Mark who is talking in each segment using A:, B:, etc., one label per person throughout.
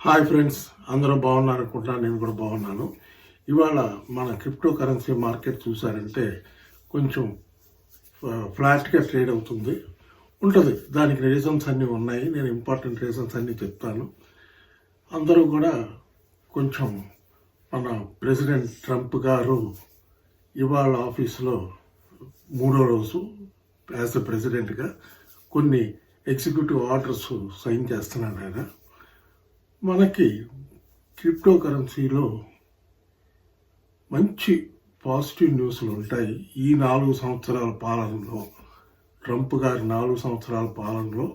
A: Hi friends, అందరూ బాగున్నారు అనుకుంటున్నాను. నేను కూడా బాగున్నాను. ఇవాళ మన క్రిప్టో కరెన్సీ మార్కెట్ చూసారంటే కొంచెం ఫ్లాట్గా ట్రేడ్ అవుతుంది ఉంటుంది. దానికి రీజన్స్ అన్నీ ఉన్నాయి. నేను ఇంపార్టెంట్ రీజన్స్ అన్నీ చెప్తాను. అందరూ కూడా కొంచెం మన ప్రెసిడెంట్ ట్రంప్ గారు ఇవాళ ఆఫీసులో 3వ రోజు యాజ్ ఎ ప్రెసిడెంట్గా కొన్ని ఎగ్జిక్యూటివ్ ఆర్డర్స్ సైన్ చేస్తున్నాడు ఆయన. మనకి క్రిప్టో కరెన్సీలో మంచి పాజిటివ్ న్యూస్లు ఉంటాయి. ఈ 4 సంవత్సరాల పాలనలో, ట్రంప్ గారి 4 సంవత్సరాల పాలనలో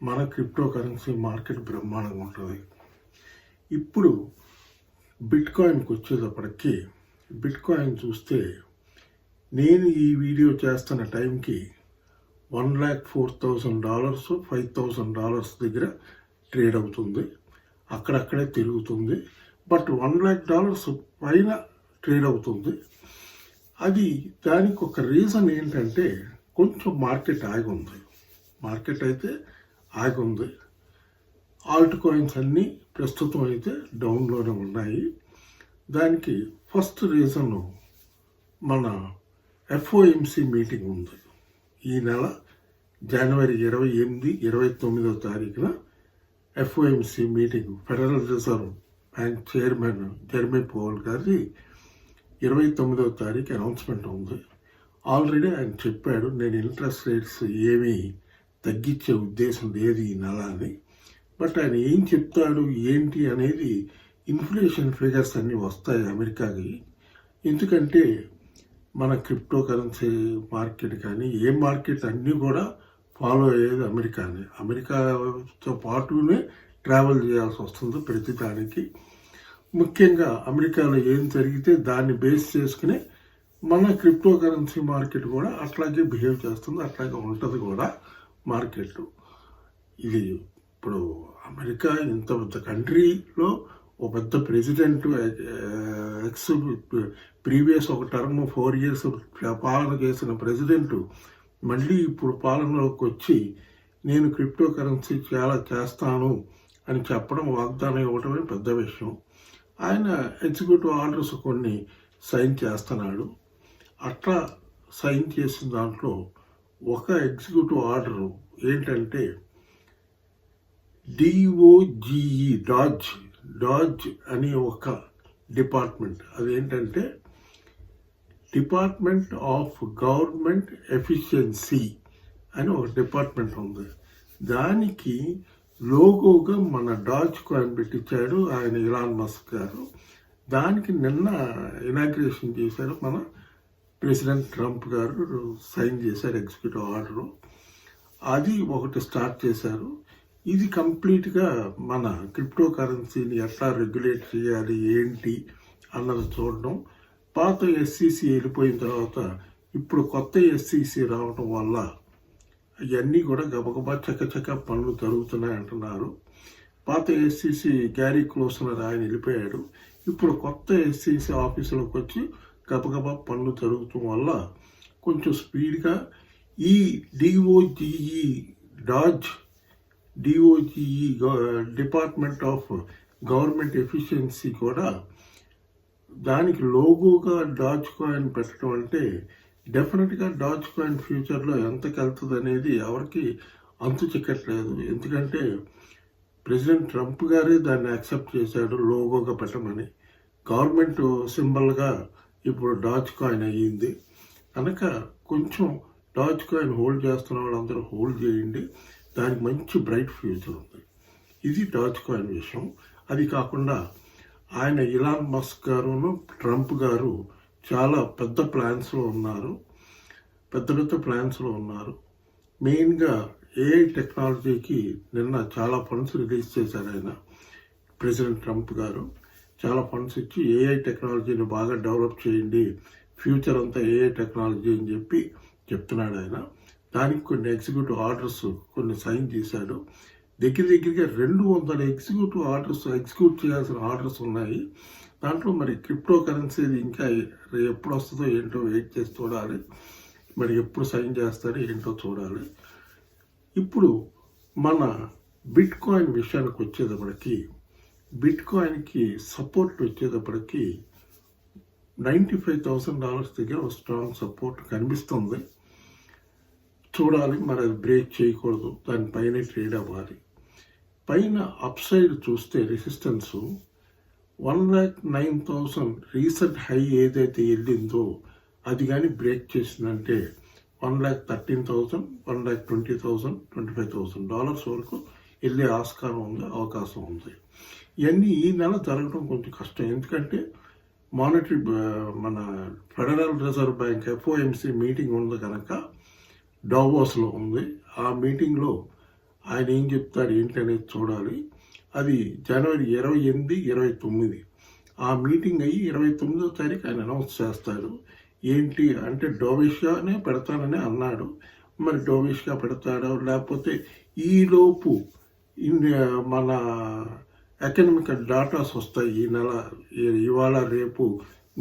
A: మన క్రిప్టో కరెన్సీ మార్కెట్ బ్రహ్మాండంగా ఉంటుంది. ఇప్పుడు బిట్ కాయిన్కి వచ్చేటప్పటికి బిట్ కాయిన్ చూస్తే నేను ఈ వీడియో చేస్తున్న టైంకి $1,04,000 $5,000 దగ్గర ట్రేడ్ అవుతుంది. అక్కడక్కడే తిరుగుతుంది. బట్ $1,00,000 పైన ట్రేడ్ అవుతుంది. అది దానికి ఒక రీజన్ ఏంటంటే కొంచెం మార్కెట్ ఆగి ఉంది. మార్కెట్ అయితే ఆగి ఉంది. ఆల్ట్ కాయిన్స్ అన్నీ ప్రస్తుతం అయితే డౌన్లోనే ఉన్నాయి. దానికి ఫస్ట్ రీజన్ మన FOMC మీటింగ్ ఉంది. ఈ నెల జనవరి 28, 29వ తారీఖున FOMC meeting, federal reserve bank chairman Jeremy పవల్ గారి 29వ తారీఖు అనౌన్స్మెంట్ ఉంది. ఆల్రెడీ ఆయన చెప్పాడు, నేను ఇంట్రెస్ట్ రేట్స్ ఏమీ తగ్గించే ఉద్దేశం లేదు ఈ నెల అని. బట్ ఆయన ఏం చెప్తాడు ఏంటి అనేది ఇన్ఫ్లేషన్ ఫిగర్స్ అన్నీ వస్తాయి అమెరికాకి. ఎందుకంటే మన క్రిప్టో కరెన్సీ మార్కెట్ కానీ ఏ మార్కెట్ అన్నీ కూడా ఫాలో అయ్యేది అమెరికానే. అమెరికాతో పాటునే ట్రావెల్ చేయాల్సి వస్తుంది ప్రతి దానికి. ముఖ్యంగా అమెరికాలో ఏం జరిగితే దాన్ని బేస్ చేసుకుని మన క్రిప్టో కరెన్సీ మార్కెట్ కూడా అట్లాగే బిహేవ్ చేస్తుంది, అట్లాగే ఉంటుంది కూడా మార్కెట్. ఇది ఇప్పుడు అమెరికా ఇంత పెద్ద కంట్రీలో ఒక పెద్ద ప్రెసిడెంట్ ప్రీవియస్ ఒక టర్మ్ 4 years పాలన చేసిన ప్రెసిడెంట్ మళ్ళీ ఇప్పుడు పాలనలోకి వచ్చి నేను క్రిప్టో కరెన్సీ చాలా చేస్తాను అని చెప్పడం, వాగ్దానం ఇవ్వడమే పెద్ద విషయం. ఆయన ఎగ్జిక్యూటివ్ ఆర్డర్స్ కొన్ని సైన్ చేస్తున్నాడు. అట్లా సైన్ చేసిన దాంట్లో ఒక ఎగ్జిక్యూటివ్ ఆర్డరు ఏంటంటే డాజ్ అని ఒక డిపార్ట్మెంట్, అదేంటంటే డిపార్ట్మెంట్ ఆఫ్ గవర్నమెంట్ ఎఫిషియన్సీ అని ఒక డిపార్ట్మెంట్ ఉంది. దానికి లోగోగా మన డాజ్ కాయిన్ పెట్టించాడు ఆయన ఇలాన్ మస్క్ గారు. దానికి నిన్న ఇనాగ్రేషన్ చేశారు మన ప్రెసిడెంట్ ట్రంప్ గారు, సైన్ చేశారు ఎగ్జిక్యూటివ్ ఆర్డరు. అది ఒకటి స్టార్ట్ చేశారు. ఇది కంప్లీట్గా మన క్రిప్టో కరెన్సీని ఎట్లా రెగ్యులేట్ చేయాలి ఏంటి అన్నది చూడడం. పాత SEC వెళ్ళిపోయిన తర్వాత ఇప్పుడు కొత్త SEC రావడం వల్ల ఇవన్నీ కూడా గబగబా చక్కచక్క పనులు జరుగుతున్నాయి అంటున్నారు. పాత SEC గ్యారీ క్లోసనర్ ఆయన వెళ్ళిపోయాడు. ఇప్పుడు కొత్త SEC ఆఫీసులోకి వచ్చి గబగబా పనులు జరుగుతాం వల్ల కొంచెం స్పీడ్గా ఈ DOGE department of government efficiency కూడా దానికి లోగోగా డాజ్ కాయిన్ పెట్టడం అంటే డెఫినెట్గా డాజ్ కాయిన్ ఫ్యూచర్లో ఎంతకి వెళ్తుంది అనేది ఎవరికి అంతు చిక్కట్లేదు. ఎందుకంటే ప్రెసిడెంట్ ట్రంప్ గారే దాన్ని యాక్సెప్ట్ చేశాడు లోగోగా పెట్టమని. గవర్నమెంట్ సింబల్గా ఇప్పుడు డాజ్ కాయిన్ అయ్యింది కనుక కొంచెం డాజ్ కాయిన్ హోల్డ్ చేస్తున్న వాళ్ళందరూ హోల్డ్ చేయండి. దానికి మంచి బ్రైట్ ఫ్యూచర్ ఉంది. ఇది డాజ్ కాయిన్ విషయం. అది కాకుండా ఆయన ఇలాన్ మస్క్ గారును ట్రంప్ గారు చాలా పెద్ద ప్లాన్స్లో ఉన్నారు. మెయిన్గా AI టెక్నాలజీకి నిన్న చాలా ఫండ్స్ రిలీజ్ చేశారు ఆయన. ప్రెసిడెంట్ ట్రంప్ గారు చాలా ఫండ్స్ ఇచ్చి AI టెక్నాలజీని బాగా డెవలప్ చేయండి, ఫ్యూచర్ అంతా AI టెక్నాలజీ అని చెప్పి చెప్తున్నాడు ఆయన. దానికి కొన్ని ఎగ్జిక్యూటివ్ ఆర్డర్స్ కొన్ని సైన్ చేశాడు. దగ్గరగా 200 ఎగ్జిక్యూటివ్ ఆర్డర్స్ ఎగ్జిక్యూట్ చేయాల్సిన ఆర్డర్స్ ఉన్నాయి. దాంట్లో మరి క్రిప్టో కరెన్సీ ఇంకా ఎప్పుడు వస్తుందో ఏంటో వెయిట్ చేసి చూడాలి. మరి ఎప్పుడు సైన్ చేస్తారో ఏంటో చూడాలి. ఇప్పుడు మన బిట్ కాయిన్ విషయానికి వచ్చేటప్పటికి బిట్ కాయిన్కి సపోర్ట్ వచ్చేటప్పటికి $95,000 దగ్గర ఒక స్ట్రాంగ్ సపోర్ట్ కనిపిస్తుంది. చూడాలి, మరి అది బ్రేక్ చేయకూడదు, దానిపైనే ట్రేడ్ అవ్వాలి. పైన అప్ సైడ్ చూస్తే రెసిస్టెన్స్ 1,09,000 రీసెంట్ హై ఏదైతే వెళ్ళిందో అది కానీ బ్రేక్ చేసిందంటే $1,13,000, $1,20,000, $25,000 వరకు వెళ్ళే ఆస్కారం ఉంది, అవకాశం ఉంది. ఇవన్నీ ఈ నెల జరగడం కొంచెం కష్టం. ఎందుకంటే మానిటరీ మన federal reserve bank FOMC meeting ఉంది కనుక డావోస్లో ఉంది. ఆ మీటింగ్లో ఆయన ఏం చెప్తారు ఏంటనేది చూడాలి. అది జనవరి 28, 29 ఆ మీటింగ్ అయ్యి 29వ తారీఖు ఆయన అనౌన్స్ చేస్తాడు. ఏంటి అంటే డోవిష్గానే పెడతానని అన్నాడు. మరి డోవిష్గా పెడతాడో లేకపోతే ఈలోపు మన ఎకనామికల్ డాటాస్ వస్తాయి. ఈ నెల ఇవాళ రేపు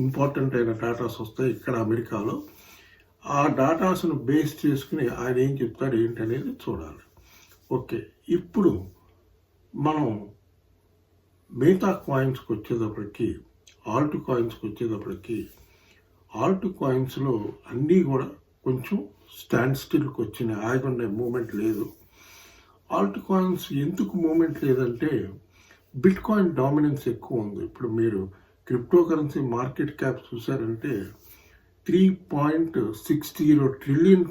A: ఇంపార్టెంట్ అయిన డాటాస్ వస్తాయి ఇక్కడ అమెరికాలో. ఆ డాటాస్ను బేస్ చేసుకుని ఆయన ఏం చెప్తాడు ఏంటనేది చూడాలి. ఓకే, ఇప్పుడు మనం మిగతా కాయిన్స్కి వచ్చేటప్పటికి, ఆల్ట్ కాయిన్స్కి వచ్చేటప్పటికి, ఆల్ట్ కాయిన్స్లో అన్నీ కూడా కొంచెం స్టాండ్ స్టిల్కి వచ్చినాయి, ఆగుండే మూమెంట్ లేదు. ఆల్ట్ కాయిన్స్ ఎందుకు మూమెంట్ లేదంటే బిట్ కాయిన్ డామినెన్స్ ఎక్కువ ఉంది. ఇప్పుడు మీరు క్రిప్టో కరెన్సీ మార్కెట్ క్యాప్ చూసారంటే $3.60 trillion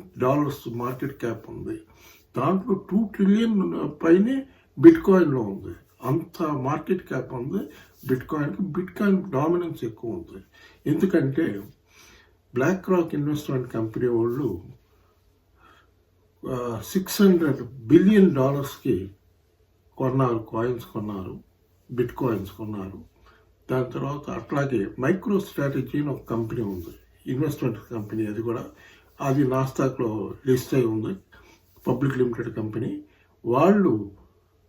A: మార్కెట్ క్యాప్ ఉంది. దాంట్లో 2 trillion పైనే బిట్ కాయిన్లో ఉంది. అంత మార్కెట్ క్యాప్ ఉంది బిట్ కాయిన్కి. బిట్ కాయిన్ డామినెన్స్ ఎక్కువ ఉంది. ఎందుకంటే బ్లాక్ రాక్ ఇన్వెస్ట్మెంట్ కంపెనీ వాళ్ళు $600 billion కొన్నారు, కాయిన్స్ కొన్నారు, బిట్ కాయిన్స్ కొన్నారు. దాని తర్వాత అట్లాగే మైక్రో స్ట్రాటజీ అని ఒక కంపెనీ ఉంది, ఇన్వెస్ట్మెంట్ కంపెనీ. అది నాస్డాక్లో లిస్ట్ అయి ఉంది, పబ్లిక్ లిమిటెడ్ కంపెనీ. వాళ్ళు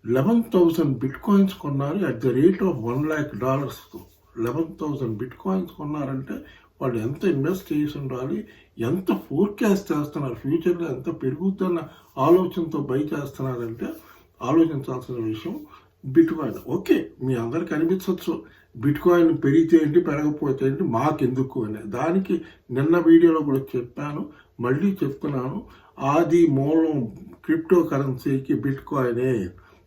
A: 11,000 బిట్ కాయిన్స్ కొన్నారు at the rate of $1,00,000. 11,000 bitcoins కొన్నారంటే వాళ్ళు ఎంత ఇన్వెస్ట్ చేసి ఉండాలి, ఎంత ఫోర్కాస్ట్ చేస్తున్నారు, ఫ్యూచర్లో ఎంత పెరుగుతున్న ఆలోచనతో బై చేస్తున్నారంటే ఆలోచించాల్సిన విషయం బిట్ కాయిన్. ఓకే, మీ అందరికి అనిపించవచ్చు బిట్ కాయిన్ పెరిగితే ఏంటి పెరగకపోతే ఏంటి మాకెందుకు అని. దానికి నిన్న వీడియోలో కూడా చెప్పాను, మళ్ళీ చెప్తున్నాను. ఆది మూలం క్రిప్టో కరెన్సీకి బిట్ కాయినే.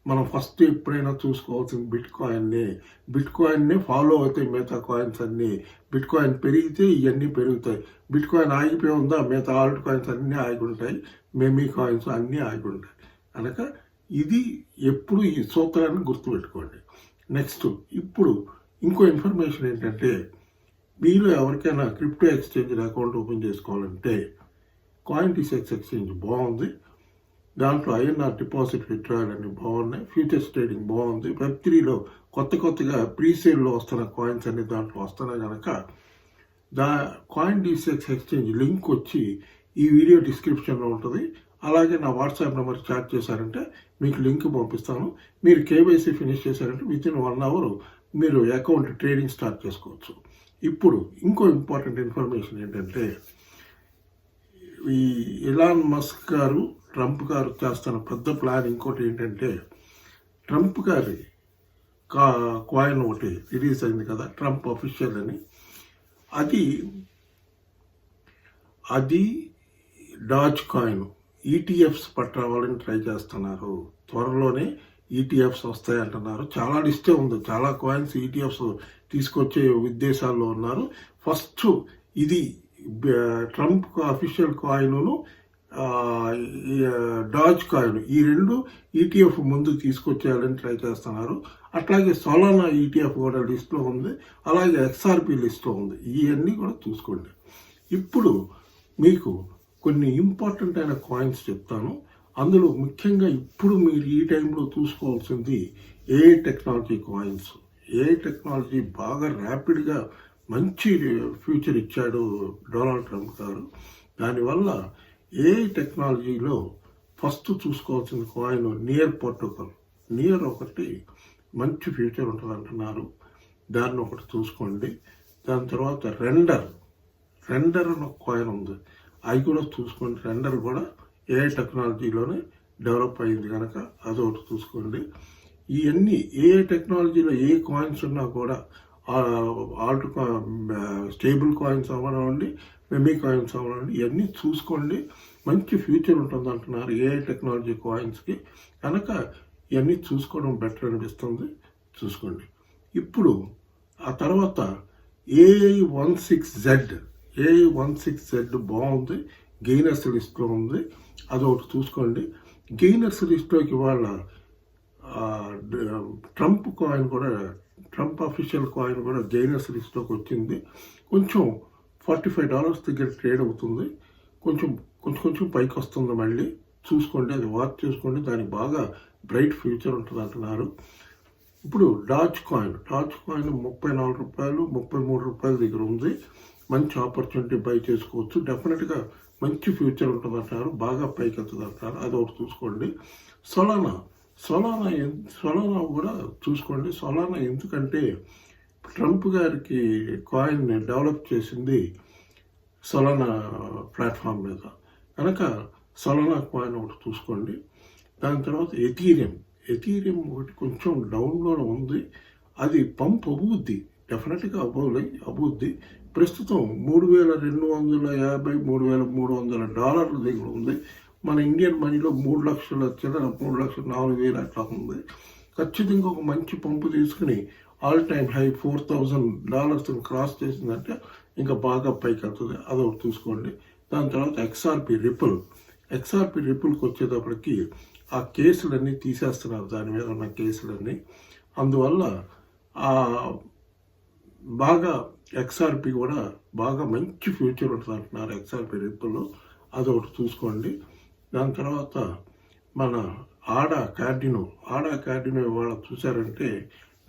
A: మనం ఫస్ట్ ఎప్పుడైనా చూసుకోవాల్సింది బిట్ కాయిన్నే. బిట్ కాయిన్నే ఫాలో అవుతాయి మిగతా కాయిన్స్ అన్నీ. బిట్ కాయిన్ పెరిగితే ఇవన్నీ పెరుగుతాయి. బిట్ కాయిన్ ఆగిపోయి ఉందా మిగతా ఆల్ట్ కాయిన్స్ అన్నీ ఆగి ఉంటాయి, మెమీ కాయిన్స్ అన్నీ ఆగి ఉంటాయి. కనుక ఇది ఎప్పుడు ఈ సూత్రాన్ని గుర్తుపెట్టుకోండి. నెక్స్ట్, ఇప్పుడు ఇంకో ఇన్ఫర్మేషన్ ఏంటంటే, మీరు ఎవరికైనా క్రిప్టో ఎక్స్చేంజ్ అకౌంట్ ఓపెన్ చేసుకోవాలంటే CoinDCX ఎక్స్చేంజ్ బాగుంది. దాంట్లో INR డిపాజిట్ విత్డ్రాయల్ అన్ని బాగున్నాయి, ఫ్యూచర్స్ ట్రేడింగ్ బాగుంది. Web3లో కొత్తగా ప్రీసేల్లో వస్తున్న కాయిన్స్ అన్ని దాంట్లో వస్తున్నాయి కనుక CoinDCX ఎక్స్చేంజ్ లింక్ వచ్చి ఈ వీడియో డిస్క్రిప్షన్లో ఉంటుంది. అలాగే నా వాట్సాప్ నెంబర్ చాట్ చేశారంటే మీకు లింక్ పంపిస్తాను. మీరు KYC ఫినిష్ చేశారంటే వితిన్ 1 hour మీరు అకౌంట్ ట్రేడింగ్ స్టార్ట్ చేసుకోవచ్చు. ఇప్పుడు ఇంకో ఇంపార్టెంట్ ఇన్ఫర్మేషన్ ఏంటంటే, ఈ ఎలాన్ మస్క్ గారు, ట్రంప్ గారు చేస్తున్న పెద్ద ప్లాన్ ఇంకోటి ఏంటంటే, ట్రంప్ గారి కాయిన్ ఒకటి రిలీజ్ అయింది కదా, ట్రంప్ అఫీషియల్ అని. అది డాజ్ కాయిన్ ETFs పట్టావాలని ట్రై చేస్తున్నారు. త్వరలోనే ETFs వస్తాయంటున్నారు. చాలా లిస్టే ఉంది, చాలా కాయిన్స్ ETFs తీసుకొచ్చే ఉద్దేశాల్లో ఉన్నారు. ఫస్ట్ ఇది ట్రంప్ అఫీషియల్ కాయిన్ను డాజ్ కాయిన్, ఈ రెండు ETF ముందు తీసుకొచ్చేయాలని ట్రై చేస్తున్నారు. అట్లాగే సోలానా ETF కూడా లిస్ట్లో ఉంది, అలాగే XRP లిస్ట్లో ఉంది. ఇవన్నీ కూడా చూసుకోండి. ఇప్పుడు మీకు కొన్ని ఇంపార్టెంట్ అయిన కాయిన్స్ చెప్తాను. అందులో ముఖ్యంగా ఇప్పుడు మీరు ఈ టైంలో చూసుకోవాల్సింది AI technology coins. AI technology బాగా ర్యాపిడ్గా మంచి ఫ్యూచర్ ఇచ్చాడు డొనాల్డ్ ట్రంప్ గారు. దానివల్ల AI టెక్నాలజీలో ఫస్ట్ చూసుకోవాల్సిన కాయిన్ నియర్ ప్రోటోకాల్. నియర్ ఒకటి మంచి ఫ్యూచర్ ఉంటుంది అంటున్నారు, దాన్ని ఒకటి చూసుకోండి. దాని తర్వాత రెండర్ అని ఒక కాయిన్ ఉంది, అవి కూడా చూసుకోండి. రెండర్ కూడా AI టెక్నాలజీలోనే డెవలప్ అయింది కనుక అదొకటి చూసుకోండి. ఇవన్నీ ఏ టెక్నాలజీలో ఏ కాయిన్స్ ఉన్నా కూడా ఆల్ట్ స్టేబుల్ కాయిన్స్ అవ్వనివ్వండి, మెమీ కాయిన్స్ అవ్వనివ్వండి, ఇవన్నీ చూసుకోండి. మంచి ఫ్యూచర్ ఉంటుంది అంటున్నారు ఏఐ టెక్నాలజీ కాయిన్స్కి. కనుక ఇవన్నీ చూసుకోవడం బెటర్ అనిపిస్తుంది, చూసుకోండి. ఇప్పుడు ఆ తర్వాత AI16Z బాగుంది, గెయినర్స్ లిస్ట్లో ఉంది, అదొకటి చూసుకోండి. గెయినర్స్ లిస్ట్లోకి వాళ్ళ ట్రంప్ అఫీషియల్ కాయిన్ కూడా గెయినర్స్ లిస్ట్లోకి వచ్చింది. కొంచెం $45 దగ్గర ట్రేడ్ అవుతుంది. కొంచెం పైకి వస్తుంది. మళ్ళీ చూసుకోండి, అది వాచ్ చేసుకోండి, దానికి బాగా బ్రైట్ ఫ్యూచర్ ఉంటుంది అంటున్నారు. ఇప్పుడు డాజ్ కాయిన్ $34, $33 దగ్గర ఉంది. మంచి ఆపర్చునిటీ బై చేసుకోవచ్చు. డెఫినెట్గా మంచి ఫ్యూచర్ ఉంటుంది అంటారు, బాగా పైకి వెళ్తుంది అంటారు, అది ఒకటి చూసుకోండి. సొలానా కూడా చూసుకోండి. సొలానా ఎందుకంటే ట్రంప్ గారికి కాయిన్ డెవలప్ చేసింది సొలానా ప్లాట్ఫామ్ మీద, కనుక సొలానా కాయిన్ ఒకటి చూసుకోండి. దాని తర్వాత ఎథీరియం ఒకటి కొంచెం డౌన్లోనే ఉంది, అది పంప్ అవ్వుద్ది, డెఫినెట్గా అవ్వుద్ది. ప్రస్తుతం $3,250, $3,300 దగ్గర ఉంది. మన ఇండియన్ మనీలో 3 లక్షల చిల్లర, 3,04,000 అట్లా ఉంది. ఖచ్చితంగా ఒక మంచి పంపు తీసుకుని ఆల్ టైమ్ హై $4,000 క్రాస్ చేసిందంటే ఇంకా బాగా పైకి వెళ్తుంది, అదొకటి చూసుకోండి. దాని తర్వాత XRP రిపుల్కి వచ్చేటప్పటికి ఆ కేసులన్నీ తీసేస్తున్నారు, దాని మీద ఉన్న కేసులన్నీ. అందువల్ల బాగా XRP కూడా బాగా మంచి ఫ్యూచర్ ఉంటుంది అంటున్నారు XRP రిపుల్, అదొకటి చూసుకోండి. దాని తర్వాత మన ఆడా కార్డినో ఇవాళ చూసారంటే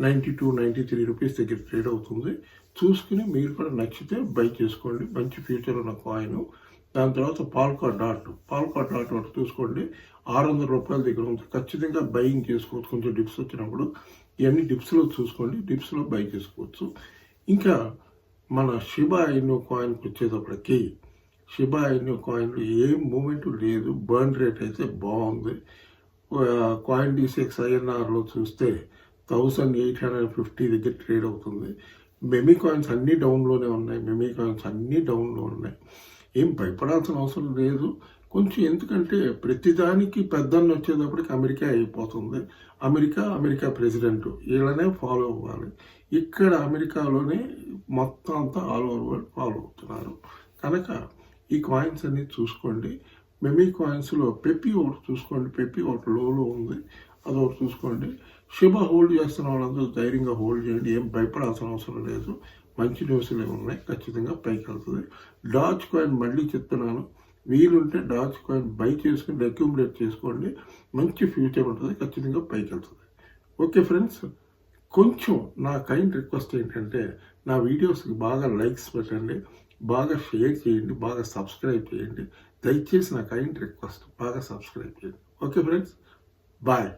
A: $92-93 దగ్గర ట్రేడ్ అవుతుంది. చూసుకుని మీరు కూడా నచ్చితే బై చేసుకోండి, మంచి ఫ్యూచర్ ఉన్న కాయిన్. దాని తర్వాత పాల్కా డాట్ ఒకటి చూసుకోండి, $600 దగ్గర ఉంది. ఖచ్చితంగా బయింగ్ చేసుకోవచ్చు, కొంచెం డిప్స్ వచ్చినప్పుడు. ఇవన్నీ డిప్స్లో చూసుకోండి, డిప్స్లో బై చేసుకోవచ్చు. ఇంకా మన షిబా ఇను కాయిన్కి వచ్చేటప్పటికి షిబా ఇను కాయిన్లో ఏం మూమెంట్ లేదు, బర్న్ రేట్ అయితే బాగుంది. CoinDesk INRలో చూస్తే 1850 దగ్గర ట్రేడ్ అవుతుంది. మెమీ కాయిన్స్ అన్నీ డౌన్లోనే ఉన్నాయి. ఏం భయపడాల్సిన అవసరం లేదు కొంచెం, ఎందుకంటే ప్రతిదానికి పెద్దన్న వచ్చేటప్పటికి అమెరికా అయిపోతుంది. అమెరికా ప్రెసిడెంట్, వీళ్ళనే ఫాలో అవ్వాలి. ఇక్కడ అమెరికాలోనే మొత్తం అంతా ఆల్ ఓవర్ వరల్డ్ ఫాలో అవుతున్నారు. కనుక ఈ కాయిన్స్ అన్ని చూసుకోండి. మెమీ కాయిన్స్లో పెప్పి ఒకటి చూసుకోండి, పెప్పి ఒకటి లోలో ఉంది, అదొకటి చూసుకోండి. షిబా హోల్డ్ చేస్తున్న వాళ్ళందరూ ధైర్యంగా హోల్డ్ చేయండి, ఏం భయపడాల్సిన అవసరం లేదు. మంచి న్యూస్లే ఉన్నాయి, ఖచ్చితంగా పైకి వెళ్తుంది. డాజ్ కాయిన్ మళ్ళీ చెప్తున్నాను, వీలుంటే డాజ్ కాయిన్ బై చేసుకుని అక్యూములేట్ చేసుకోండి, మంచి ఫ్యూచర్ ఉంటుంది, ఖచ్చితంగా పైకి వెళ్తుంది. ఓకే ఫ్రెండ్స్, కొంచెం నా కైండ్ రిక్వెస్ట్ ఏంటంటే నా వీడియోస్కి బాగా లైక్స్ పెట్టండి, బాగా షేర్ చేయండి, బాగా సబ్స్క్రైబ్ చేయండి. దయచేసి నా కైండ్ రిక్వెస్ట్, బాగా సబ్స్క్రైబ్ చేయండి. Okay friends, bye.